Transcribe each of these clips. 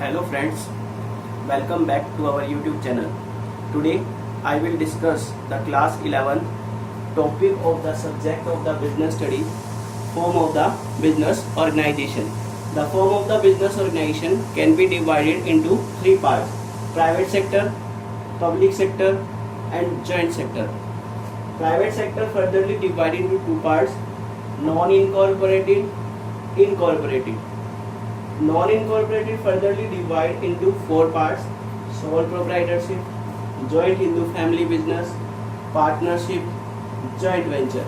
Hello friends, welcome back to our YouTube channel. Today I will discuss the class 11 topic of the subject of the business study, form of the business organization. The form of the business organization can be divided into three parts: private sector, public sector and joint sector. Private sector furtherly divided into two parts: non-incorporated, incorporated. Non-incorporated furtherly divide into four parts: sole proprietorship, joint Hindu family business, partnership, joint venture.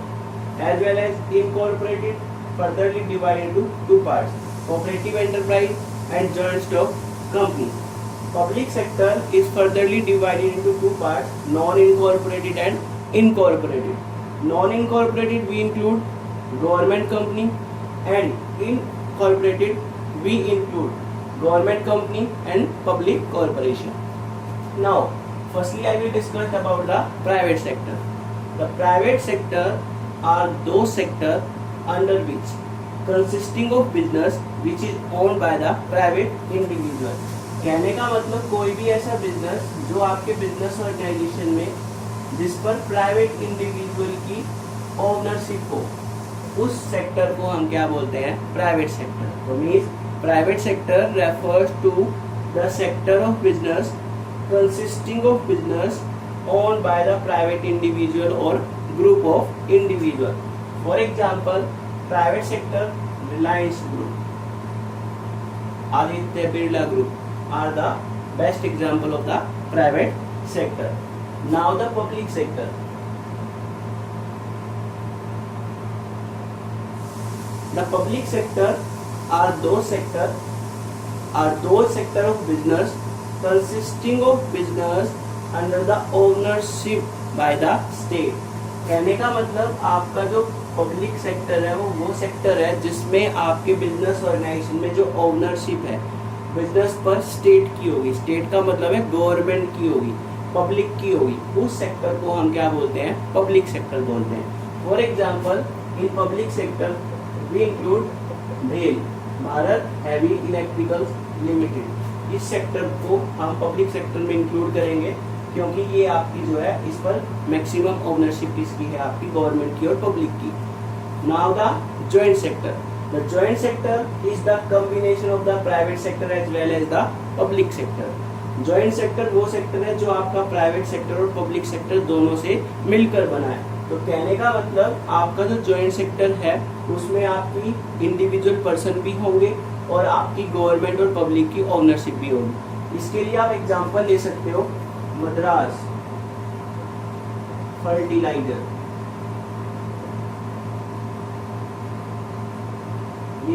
As well as incorporated furtherly divide into two parts: cooperative enterprise and joint stock company. Public sector is furtherly divided into two parts: non-incorporated and incorporated. Non-incorporated we include government company, and incorporated we include government company and public corporation. Now, firstly I will discuss about the private sector. The private sector are those sector under which consisting of business which is owned by the private individual. कहने का मतलब कोई भी ऐसा business जो आपके business organisation में जिस पर प्राइवेट इंडिविजुअल की ओनरशिप हो, उस सेक्टर को हम क्या बोलते हैं? Private sector. तो means private sector refers to the sector of business consisting of business owned by the private individual or group of individual. For example, private sector, Reliance Group, Aditya Birla Group are the best example of the private sector. Now the public sector. The public sector are those sector of business consisting of business under the ownership by the state. कहने का मतलब आपका जो public sector है वो sector है जिसमें आपके बिजनेस ऑर्गेनाइजेशन में जो ओनरशिप है बिजनेस पर स्टेट की होगी. स्टेट का मतलब है गवर्नमेंट की होगी, पब्लिक की होगी. उस सेक्टर को हम क्या बोलते हैं? पब्लिक सेक्टर बोलते हैं. For example, in public sector we include भेल, भारत हैवी इलेक्ट्रिकल्स लिमिटेड. इस सेक्टर को हम पब्लिक सेक्टर में इंक्लूड करेंगे क्योंकि ये आपकी जो है इस पर मैक्सिमम ओनरशिप किसकी है? आपकी गवर्नमेंट की और पब्लिक की. Now the joint sector. The joint sector is the combination of the private sector as well as the public sector. Joint sector वो सेक्टर है जो आपका प्राइवेट सेक्टर और पब्लिक सेक्टर दोनों से मिलकर बना है. तो कहने का मतलब आपका जो जॉइंट सेक्टर है उसमें आपकी इंडिविजुअल पर्सन भी होंगे और आपकी गवर्नमेंट और पब्लिक की ओनरशिप भी होगी. इसके लिए आप एग्जांपल ले सकते हो मद्रास फर्टिलाइजर.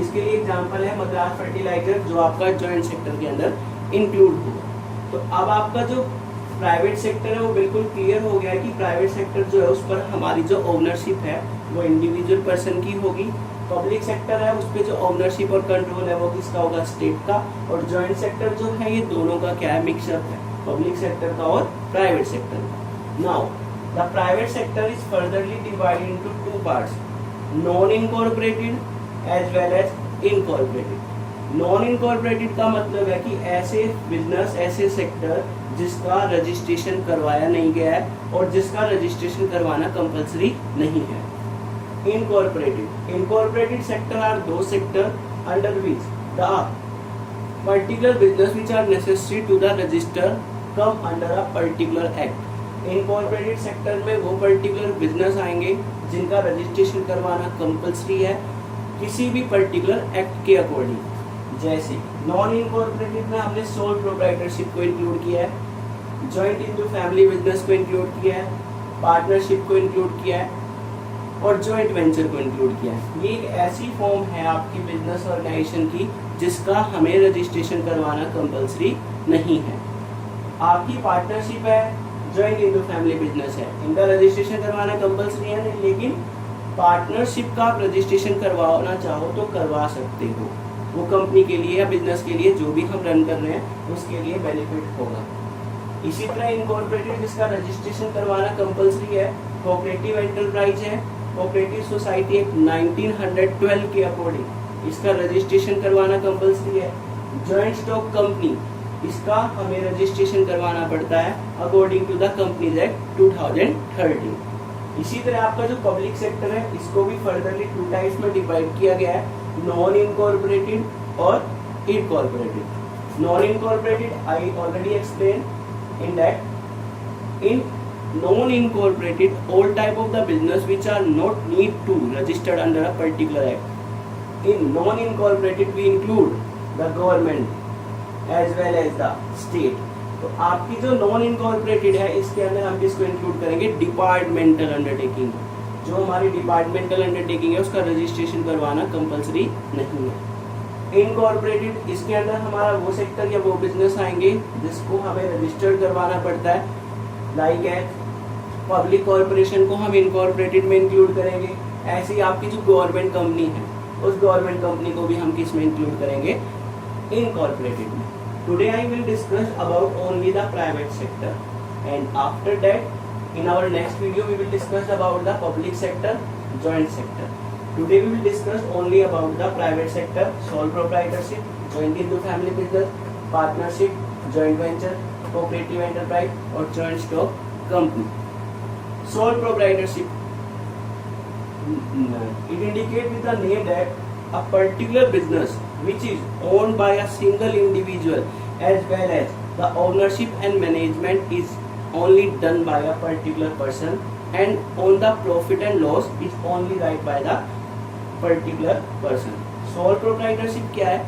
इसके लिए एग्जांपल है मद्रास फर्टिलाइजर जो आपका जॉइंट सेक्टर के अंदर इंक्लूड होगा. तो अब आपका जो प्राइवेट सेक्टर है वो बिल्कुल क्लियर हो गया कि प्राइवेट सेक्टर जो है उस पर हमारी जो ओनरशिप है वो इंडिविजुअल पर्सन की होगी. पब्लिक सेक्टर है उस पर जो ओनरशिप और कंट्रोल है वो किसका होगा? स्टेट का. और जॉइंट सेक्टर जो है ये दोनों का क्या है? मिक्सअप है, पब्लिक सेक्टर का और प्राइवेट सेक्टर का. Now the private sector is furtherly divided into two parts: non incorporated as well as incorporated. Non incorporated का मतलब है कि ऐसे बिजनेस, ऐसे सेक्टर जिसका रजिस्ट्रेशन करवाया नहीं गया है और जिसका रजिस्ट्रेशन करवाना कंपलसरी नहीं है. Incorporated sector are those sector under which the particular business which are necessary to the register come under a particular act. Incorporated sector में वो पर्टिकुलर बिजनेस आएंगे जिनका रजिस्ट्रेशन करवाना कंपलसरी है किसी भी पर्टिकुलर एक्ट के अकॉर्डिंग. जैसे नॉन इनकॉर्पोरेटेड में हमने सोल प्रोप्राइटरशिप को इंक्लूड किया है, जॉइंट हिंदू फैमिली बिजनेस को इंक्लूड किया है, पार्टनरशिप को इंक्लूड किया है और जॉइंट वेंचर को इंक्लूड किया है. ये एक ऐसी फॉर्म है आपकी बिजनेस ऑर्गेनाइजेशन की जिसका हमें रजिस्ट्रेशन करवाना कंपलसरी नहीं है. आपकी पार्टनरशिप है, जॉइंट हिंदू फैमिली बिजनेस है, इनका रजिस्ट्रेशन करवाना कंपलसरी है नहीं, लेकिन पार्टनरशिप का आप रजिस्ट्रेशन करवाना चाहो तो करवा सकते हो. वो कंपनी के लिए या बिजनेस के लिए जो भी हम रन कर रहे हैं उसके लिए बेनिफिट होगा. इसी तरह इनकॉर्पोरेटेड जिसका रजिस्ट्रेशन करवाना कंपलसरी है, कोऑपरेटिव एंटरप्राइज है, कोऑपरेटिव सोसाइटी एक्ट 1912 के अकॉर्डिंग इसका रजिस्ट्रेशन करवाना कंपलसरी है. जॉइंट स्टॉक कंपनी, इसका हमें रजिस्ट्रेशन करवाना पड़ता है according to the companies act 2013। इसी तरह आपका जो पब्लिक सेक्टर है इसको भी फर्दरली 2 टाइप्स में डिवाइड किया गया है, नॉन इनकॉर्पोरेटेड और incorporated. Non incorporated I already explain in that in non incorporated all type of the business which are not need to registered under a particular act. In non incorporated we include the government as well as the state. तो आपकी जो non incorporated है इसके अंदर हम किसको include करेंगे, departmental undertaking. जो हमारी डिपार्टमेंटल अंडरटेकिंग है उसका रजिस्ट्रेशन करवाना कंपलसरी नहीं है। इनकॉर्पोरेटेड, इसके अंदर हमारा वो सेक्टर या वो बिजनेस आएंगे जिसको हमें रजिस्टर्ड करवाना पड़ता है, लाइक है पब्लिक कॉर्पोरेशन को हम इनकॉर्पोरेटेड में इंक्लूड करेंगे। ऐसी आपकी जो गवर्नमेंट कंपनी है उस गवर्नमेंट कंपनी को भी हम किस में इंक्लूड करेंगे, इनकॉर्पोरेटेड में। Today I will discuss about only the private sector and after that in our next video we will discuss about the public sector, joint sector. Today we will discuss only about the private sector, sole proprietorship, joint Hindu family business, partnership, joint venture, cooperative enterprise और joint stock company. Sole proprietorship, it indicates with the name that a particular business which is owned by a single individual as well as the ownership and management is only done by a particular person and on the profit and loss is only right by the particular person. Sole proprietorship क्या है,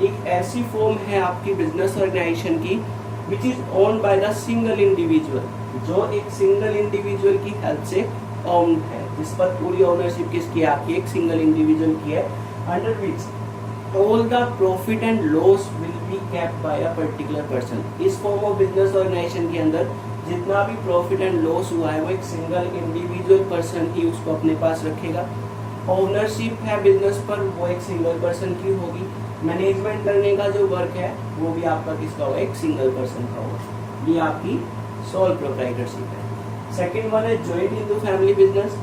एक ऐसी form है आपकी business organisation की which is owned by the single individual, जो एक single individual की हेल्प से ओन्ड है, जिस पर पूरी ओनरशिप किसकी है, आपकी एक सिंगल इंडिविजुअल की है, under which all the profit and loss will be kept bye a particular person. इस फॉर्म ऑफ बिजनेस ऑर्गेनाइजेशन के अंदर जितना भी प्रॉफिट एंड लॉस हुआ है वो एक सिंगल इंडिविजुअल पर्सन ही उसको अपने पास रखेगा। ओनरशिप है बिजनेस पर वो एक सिंगल पर्सन की होगी। मैनेजमेंट करने का जो वर्क है वो भी आपका किसका होगा, एक सिंगल पर्सन का होगा। ये आपकी सोल प्रोप्राइटरशिप है। सेकंड वन है जॉइंट हिंदू फैमिली बिजनेस।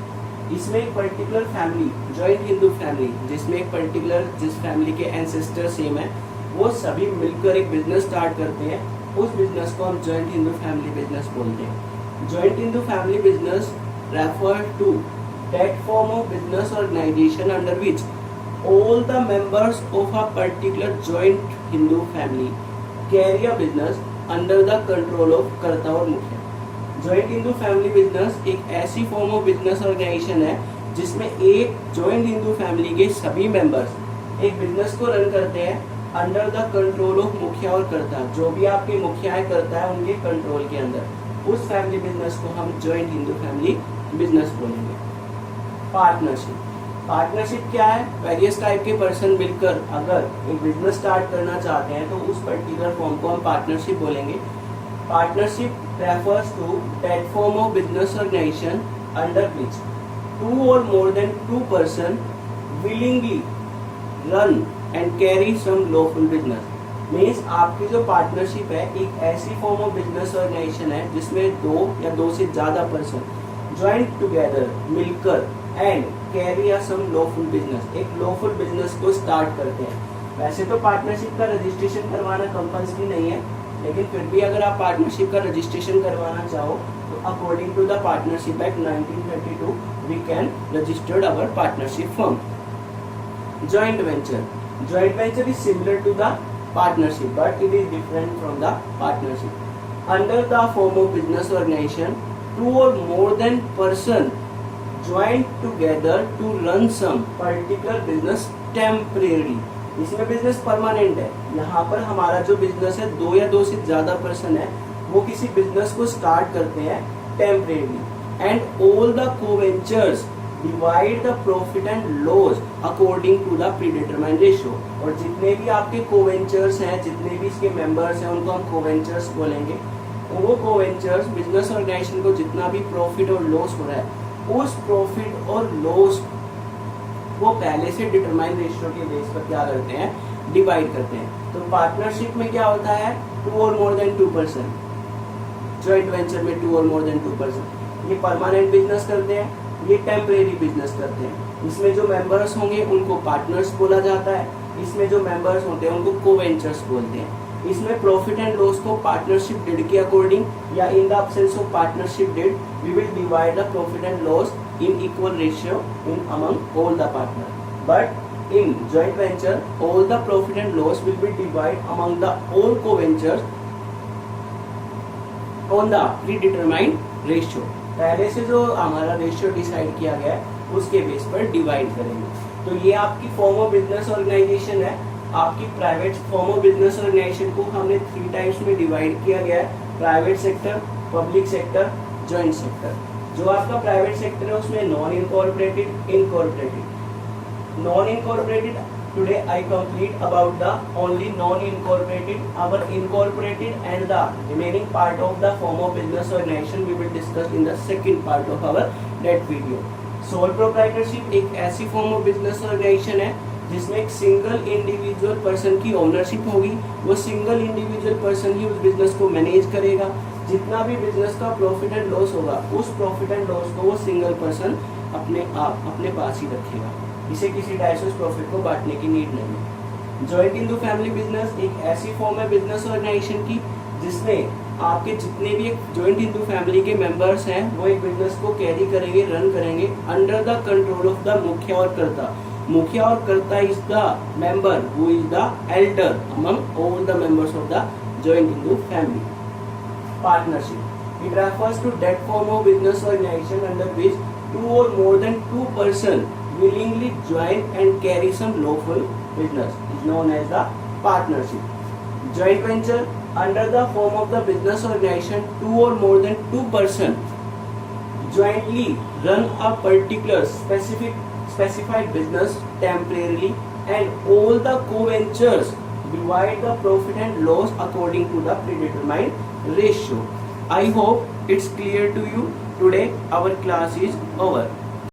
इसमें एक particular family, joint Hindu family, जिसमें एक पर्टिकुलर जिस फैमिली के एंसेस्टर सेम है वो सभी मिलकर एक बिजनेस स्टार्ट करते हैं, उस बिजनेस को हम जॉइंट हिंदू फैमिली बिजनेस बोलते हैं। Joint Hindu family business refer to that form of business organization under which all the members of a particular joint Hindu family carry a business under the control of कर्ता और मुखिया। Joint Hindu family business एक ऐसी form of business organisation है जिसमें एक joint Hindu family के सभी मेंबर्स एक बिजनेस को रन करते हैं अंडर द कंट्रोल ऑफ मुखिया और कर्ता। जो भी आपके मुखिया है कर्ता है उनके कंट्रोल के अंदर उस फैमिली बिजनेस को हम जॉइंट हिंदू फैमिली बिजनेस बोलेंगे। पार्टनरशिप, पार्टनरशिप क्या है, वेरियस टाइप के पर्सन मिलकर अगर एक बिजनेस स्टार्ट करना चाहते हैं तो उस पर्टिकुलर फॉर्म को हम पार्टनरशिप बोलेंगे। Partnership refers to that form of business organization under which 2 or more than 2 person willingly run and carry some lawful business। Means आपकी जो पार्टनरशिप है एक ऐसी फॉर्म ऑफ बिजनेस ऑर्गेनाइजेशन है जिसमें 2 या 2 से ज्यादा पर्सन ज्वाइंट टुगेदर मिलकर and carry a some lawful business, एक लॉफुल बिजनेस को स्टार्ट करते हैं। वैसे तो पार्टनरशिप का रजिस्ट्रेशन करवाना कंपल्सरी नहीं है, लेकिन फिर भी अगर आप पार्टनरशिप का रजिस्ट्रेशन करवाना चाहो तो according to the partnership act 1932 we can registered our partnership firm. Joint venture, joint venture is similar to the partnership but it is different from the partnership। under the form of business organization 2 or more than person join together to run some particular business temporarily। इसमें business permanent है, यहाँ पर हमारा जो business है 2 या 2 से ज्यादा पर्सन है वो किसी बिजनेस को स्टार्ट करते हैं temporary and all the coventurers divide the profit and loss according to the predetermined ratio. और जितने भी आपके को-वेंचर्स हैं, जितने भी इसके मेंबर्स हैं उनको हम को-वेंचर्स बोलेंगे। वो को-वेंचर्स बिजनेस ऑर्गेनाइजेशन को जितना भी प्रॉफिट और लॉस हो रहा है उस प्रॉफिट और लॉस वो पहले से डिटरमाइन रेशियो के बेस पर क्या करते हैं, डिवाइड करते हैं। तो पार्टनरशिप में क्या होता है 2 or more than 2 person, joint venture में 2 or more than 2 पर्सन, ये परमानेंट बिजनेस करते हैं, ये टेम्परेरी बिजनेस करते हैं। इसमें जो मेंबर्स होंगे उनको पार्टनर्स बोला जाता है इसमें जो मेंबर्स होते हैं उनको को-वेंचर्स बोलते हैं। इसमें प्रॉफिट एंड लॉस को पार्टनरशिप डीड के अकॉर्डिंग या in the absence of partnership deed we will divide the profit and loss in equal ratio in among all the partners. But in joint venture, all the profit and loss will be divided among the all co-ventures on the predetermined ratio. पहले से जो हमारा ratio decide किया गया है उसके base पर divide करेंगे। तो ये आपकी फॉर्म ऑफ बिजनेस ऑर्गेनाइजेशन है। आपकी private form of business organisation को हमने 3 टाइप्स में डिवाइड किया गया है, private sector, public sector, joint sector. जो आपका प्राइवेट सेक्टर है उसमें non incorporated, incorporated. Non incorporated today I complete about the only non incorporated, our incorporated and the remaining part of the form of business organisation we will discuss in the second part of our that video. Sole proprietorship एक ऐसी form of business organisation है जिसमें एक single individual person की ownership होगी। वो single individual person ही उस business को मैनेज करेगा। जितना भी बिजनेस का प्रॉफिट एंड लॉस होगा उस प्रॉफिट एंड लॉस को वो सिंगल पर्सन अपने पास ही रखेगा। इसे किसी डाइवर्स प्रॉफिट को बांटने की नीड नहीं है। जॉइंट इंटू फैमिली बिजनेस एक ऐसी फॉर्म है बिजनेस ऑर्गेनाइजेशन की जिसमें आपके जितने भी जॉइंट इंटू फैमिली के मेंबर्स हैं वो एक बिजनेस को कैरी करेंगे, रन करेंगे under the control of the मुखिया और कर्ता। मुखिया और कर्ता is the member who is the Elder among all the members of the joint Hindu family. Partnership. It refers to that form of business organization under which 2 or more than 2 person willingly join and carry some lawful business is known as the partnership. Joint venture under the form of the business organization 2 or more than 2 person jointly run a particular specified business temporarily and all the co-ventures divide the profit and loss according to the predetermined ratio. I hope it's clear to you. Today our class is over.